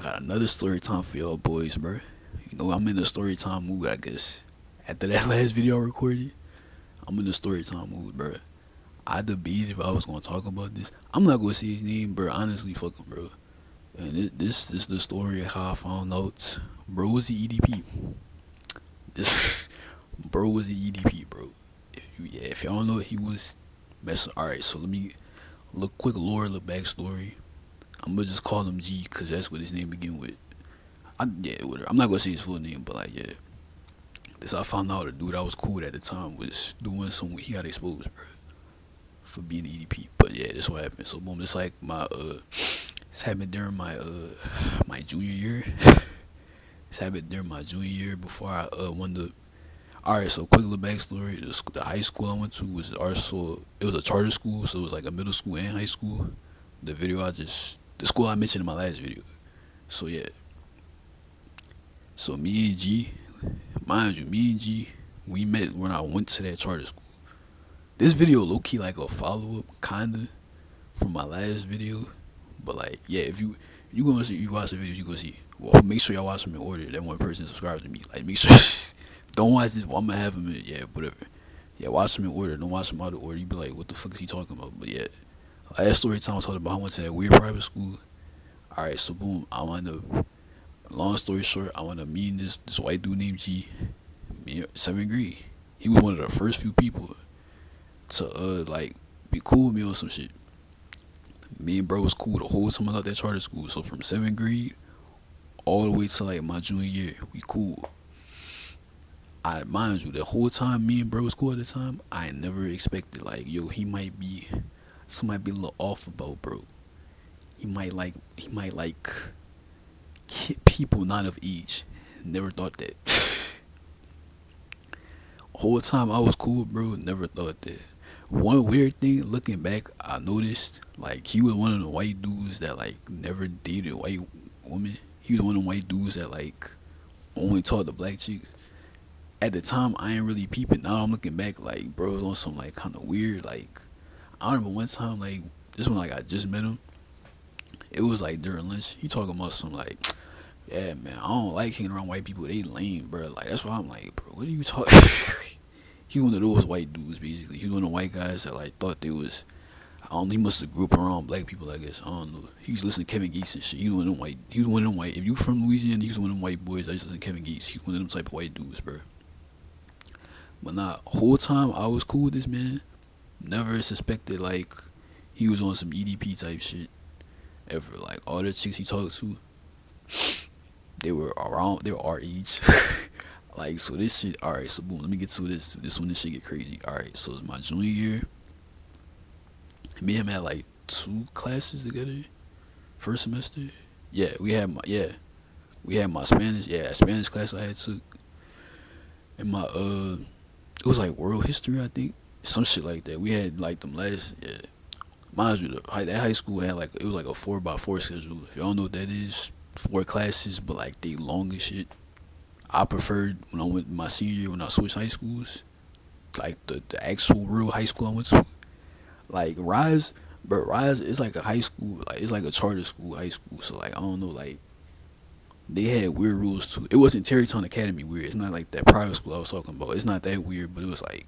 got another story time for y'all boys, bro. You know, I'm in the story time mood, I guess. After that last video I recorded, I'm in the story time mood, bro. I debated if I was gonna talk about this. I'm not gonna say his name, bro. Honestly, fuck him, bro. And this is the story of how I found out bro was the EDP. This bro was the EDP, bro. If y'all don't know, he was messing. All right, so let me look quick lore, look backstory. I'm gonna just call him G because that's what his name begin with. Yeah, whatever. I'm not gonna say his full name, but like, yeah. This I found out a dude I was cool with at the time was doing some. He got exposed, bro, for being an EDP. But yeah, this what happened. So boom, this like my this happened during my junior year. This happened during my junior year before I won the. All right, so quick little backstory. The high school I went to was also it was a charter school, so it was like a middle school and high school. The school I mentioned in my last video. So yeah, so me and G, mind you, me and G, we met when I went to that charter school. This video low key like a follow up, kinda, from my last video, but like yeah, if you gonna see you watch the videos, you gonna see. Well, make sure y'all watch them in order. That one person subscribes to me. Like make sure, don't watch this. Well, I'm gonna have them in yeah, whatever. Yeah, watch them in order. Don't watch them out of order. You be like, what the fuck is he talking about? But yeah, last story time I talked about I went to that weird private school. All right, so boom, I wound up. Long story short, I wound up meeting this white dude named G. Me seventh grade. He was one of the first few people to like be cool with me or some shit. Me and bro was cool the whole time I was at that charter school. So from seventh grade all the way to like my junior year, we cool. I mind you, the whole time me and bro was cool at the time, I never expected like, yo, he might be somebody be a little off about bro. He might like people not of age. Never thought that. Whole time I was cool, bro. Never thought that. One weird thing, looking back, I noticed like he was one of the white dudes that like never dated white women. He was one of the white dudes that like only talked to black chicks. At the time, I ain't really peeping. Now I'm looking back, like bro was on some like kind of weird. Like I remember one time, like this one, like I just met him. It was like during lunch. He talking about some like, yeah, man, I don't like hanging around white people. They lame, bro. Like that's why I'm like, bro, what are you talking? He one of those white dudes, basically. He was one of the white guys that like thought they was. I don't. He must have grew up around black people, I guess. I don't know. He was listening to Kevin Gates and shit. He was one of them white. He was one of them white. If you from Louisiana, he was one of them white boys that used to listen to Kevin Gates. He was one of them type of white dudes, bro. But nah, whole time I was cool with this man. Never suspected like he was on some EDP type shit ever. Like all the chicks he talked to, they were around. They were our age. Like so, this shit. All right, so boom. Let me get to this. This one, this shit get crazy. All right, so it's my junior year. Me and him had like 2 classes together. First semester. Yeah, we had my Spanish. Yeah, Spanish class I had took. And my it was like world history, I think. Some shit like that. We had like them last. Yeah, mind you, that high school had like it was like a 4x4 schedule. If y'all know what that is, 4 classes, but like they long as shit. I preferred when I went my senior year when I switched high schools, like the actual real high school I went to, like Rise, but Rise is like a high school, like it's like a charter school high school. So like I don't know, like they had weird rules too. It wasn't Terrytown Academy weird. It's not like that private school I was talking about. It's not that weird, but it was like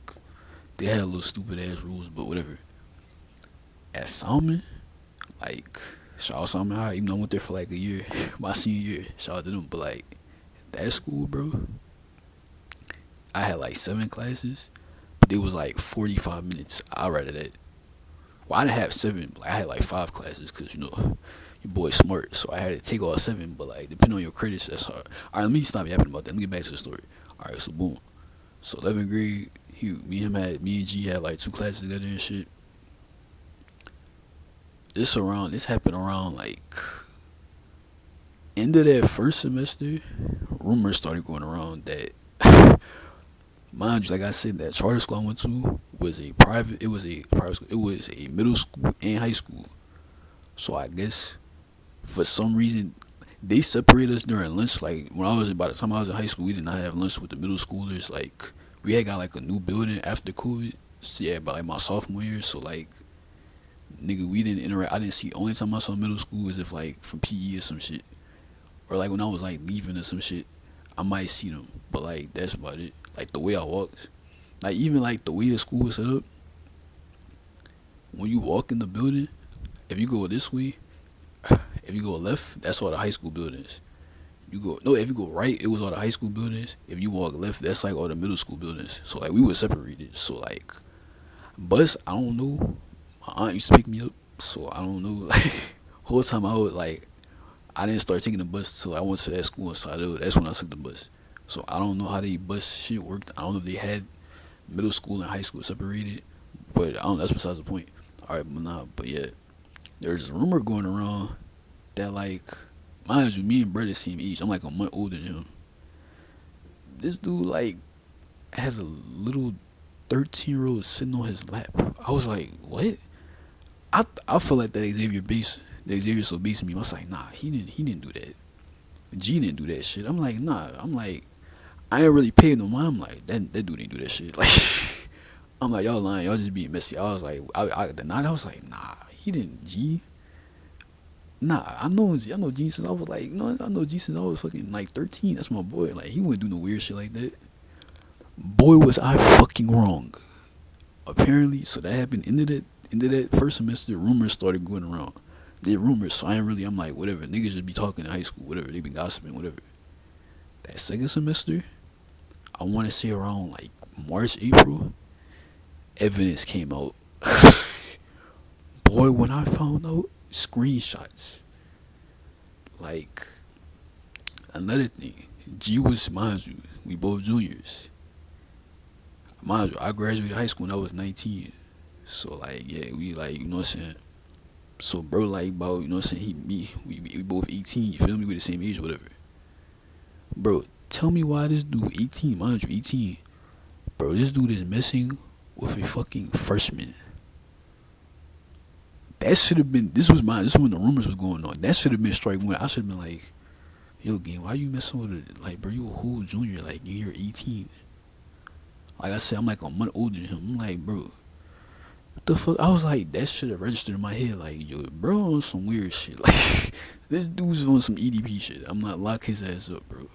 they had little stupid ass rules, but whatever. At Salmon, like shout out Salmon High, even though I went there for like a year, my senior year, shout out to them. But like that school, bro, I had like 7 classes, but it was like 45 minutes. I read it. Well, I didn't have 7, but I had like 5 classes because you know your boy smart, so I had to take all 7. But like depending on your credits, that's hard. All right, let me stop yapping about that. Let me get back to the story. All right, so boom. So 11th grade, me and G had like 2 classes together and shit. This happened around like end of that first semester. Rumors started going around that, mind you, like I said, that charter school I went to was a private. It was a private school. It was a middle school and high school. So I guess for some reason they separated us during lunch. Like when I was by the time I was in high school, we did not have lunch with the middle schoolers. Like we had got like a new building after COVID. So yeah, by like my sophomore year. So like nigga, we didn't interact. I didn't see. Only time I saw middle school was if like from PE or some shit. or like when I was like leaving or some shit, I might see them, but like that's about it. Like the way I walked, like even like the way the school was set up. When you walk in the building, if you go this way, if you go left, that's all the high school buildings. You go no, if you go right, it was all the high school buildings. If you walk left, that's like all the middle school buildings. So like we were separated. So like bus, I don't know. My aunt used to pick me up, so I don't know. Like whole time I was like, I didn't start taking the bus till I went to that school in Sado. That's when I took the bus. So I don't know how the bus shit worked. I don't know if they had middle school and high school separated, but I don't. That's besides the point. All right, but nah, but yeah, there's a rumor going around that like, mind you, me and Brett is same age. I'm like a month older than him. This dude like had a little 13-year-old sitting on his lap. I was like, what? I feel like that Xavier so based me. I was like, nah, he didn't do that. G didn't do that shit. I'm like, nah. I'm like, I ain't really paid no mind. I'm like, that dude didn't do that shit. Like, I'm like, y'all lying. Y'all just being messy. I was like, the night I was like, nah, he didn't G. Nah, I know G since I was like, I know G since I was fucking like 13. That's my boy. Like, he wouldn't do no weird shit like that. Boy, was I fucking wrong. Apparently, so that happened into that first semester. Rumors started going around. They rumors, so I ain't really. I'm like, whatever. Niggas just be talking in high school, whatever. They been gossiping, whatever. That second semester, I want to say around like March, April, evidence came out. Boy, when I found out, screenshots. Like, another thing, G was, mind you, we both juniors. Mind you, I graduated high school when I was 19. So, like, yeah, we, like, you know what I'm saying? So, bro, like, about, you know what I'm saying? We both 18, you feel me? We the same age or whatever. Bro, tell me why this dude, 18, mind you, 18. Bro, this dude is messing with a fucking freshman. That should have been, this is when the rumors was going on. That should have been strike one. I should have been like, yo, gang, why you messing with it? Like, bro, you a whole junior, like, you're 18. Like I said, I'm like a month older than him. I'm like, bro, what the fuck? I was like, that should have registered in my head. Like, yo, bro, on some weird shit. Like, this dude's on some EDP shit. I'm not lock his ass up, bro.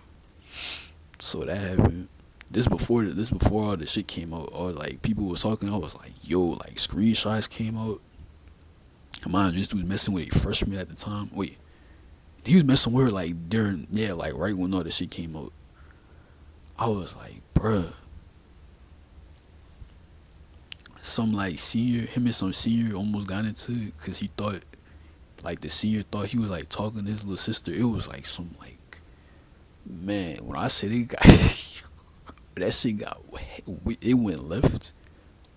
So that happened. This before all the shit came out. All like people was talking. I was like, yo, like screenshots came out. Mind you, this dude was messing with a freshman at the time. Wait, he was messing with her like during, yeah, like right when all the shit came out. I was like, bruh. Some like senior, him and some senior almost got into it because he thought, like the senior thought he was like talking to his little sister. It was like some like, man, when I said it got, that shit got, it went left.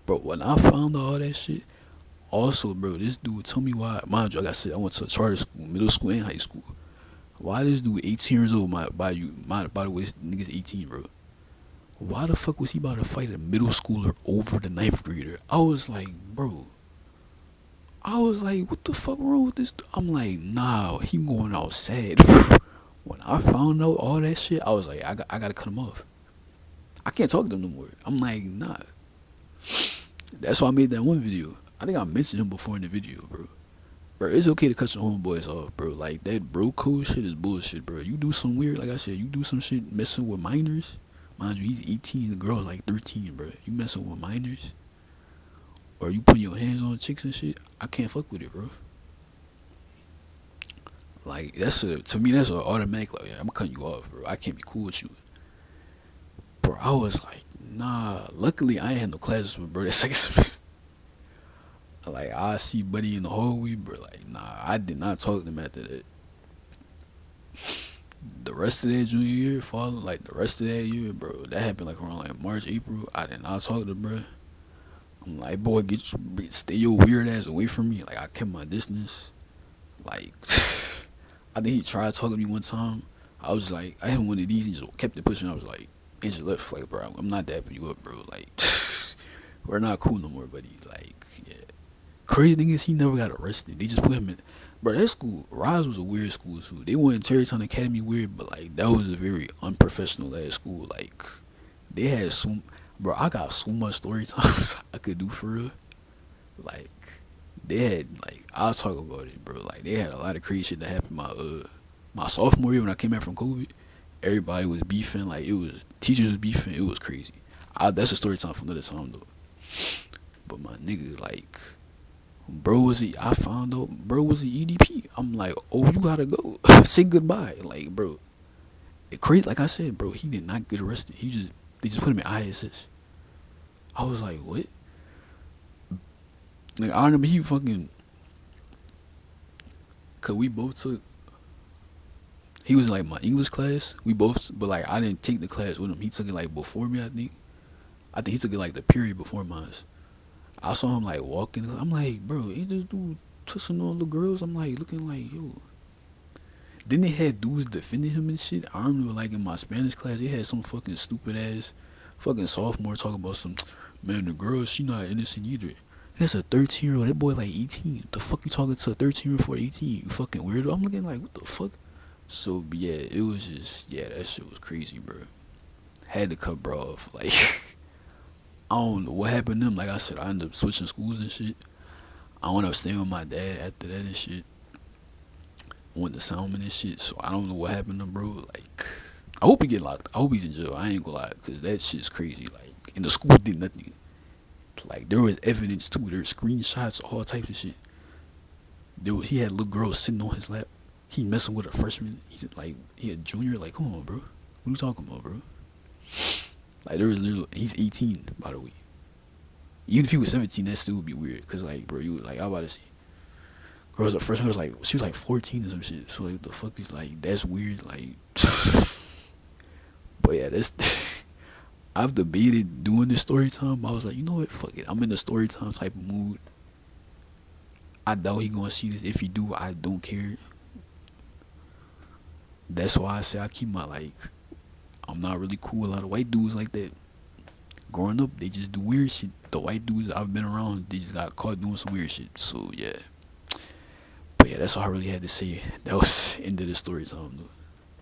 Bro, when I found out all that shit, also, bro, this dude told me why. Mind you, like I said, I went to charter school, middle school, and high school. Why this dude 18 years old? By the way, this nigga's 18, bro. Why the fuck was he about to fight a middle schooler over the ninth grader? I was like, bro. I was like, what the fuck wrong with this? I'm like, nah, he going outside. When I found out all that shit, I was like, I gotta cut him off. I can't talk to him no more. I'm like, nah. That's why I made that one video. I think I mentioned him before in the video, bro. Bro, it's okay to cut your homeboys off, bro. Like, that bro code shit is bullshit, bro. You do some weird, like I said, you do some shit messing with minors. Mind you, he's 18, the girl's like 13, bro. You messing with minors? Or you putting your hands on chicks and shit? I can't fuck with it, bro. Like, to me, that's an automatic, like, yeah, I'm cutting you off, bro. I can't be cool with you. Bro, I was like, nah. Luckily, I ain't had no classes with bro that second semester. Like, I see Buddy in the hallway, bro. Like, nah, I did not talk to him after that. The rest of that junior year, like the rest of that year, bro, that happened like around like March, April. I did not talk to bro. I'm like, boy, stay your weird ass away from me. Like, I kept my distance. Like, I think he tried talking to me one time. I was like, I had one of these. He just kept it pushing. I was like, inch left, like, bro, I'm not dapping you up, bro. Like, we're not cool no more, buddy. Like, yeah. Crazy thing is, he never got arrested. They just put him in. Bro, that school, Rise was a weird school too. They went Terrytown Academy weird, but like that was a very unprofessional ass school. Like, they had so, bro, I got so much story times I could do for real. Like, they had like, I'll talk about it, bro. Like, they had a lot of crazy shit that happened My sophomore year when I came back from COVID, everybody was beefing. Like it was teachers was beefing. It was crazy. That's a story time for another time though. But my nigga, like, bro was he? I found out, bro was the EDP. I'm like, oh, you gotta go. Say goodbye, like, bro. It crazy. Like I said, bro, he did not get arrested. They just put him in ISS. I was like, what? Like I remember he fucking, cause we both took. He was in, like my English class. We both, but like I didn't take the class with him. He took it like before me. I think. I think he took it like the period before mine. I saw him like walking. I'm like, bro, ain't this dude touching all the girls? I'm like looking like, yo. Then they had dudes defending him and shit. I remember like in my Spanish class, they had some fucking stupid ass fucking sophomore talking about some man. The girl, she not innocent either. That's a 13-year-old. That boy like 18. The fuck you talking to a 13-year-old for 18? You fucking weirdo. I'm looking like, what the fuck? So yeah, it was just that shit was crazy, bro. Had to cut bro off. Like I don't know what happened to him. Like I said, I ended up switching schools and shit. I went up staying with my dad after that and shit. I went to Salmon and shit. So I don't know what happened to him, bro. Like I hope he get locked. I hope he's in jail. I ain't gonna lie, cause that shit's crazy. Like and the school did nothing. Like there was evidence too. There's screenshots, all types of shit. He had little girls sitting on his lap. He messing with a freshman. He's like he a junior. Like come on, bro. What are you talking about, bro? Like there was little. He's 18 by the way. Even if he was 17, that still would be weird. Cause like, bro, you like I about to see. Girls, the first one was like she was like 14 or some shit. So like the fuck is like that's weird. Like, but yeah, that's. I've debated doing this story time. But I was like, you know what? Fuck it. I'm in the story time type of mood. I doubt he gonna see this. If he do, I don't care. That's why I say I keep my like. I'm not really cool with a lot of white dudes like that. Growing up, they just do weird shit. The white dudes I've been around, they just got caught doing some weird shit. So yeah. But yeah, that's all I really had to say. That was end of the story time though.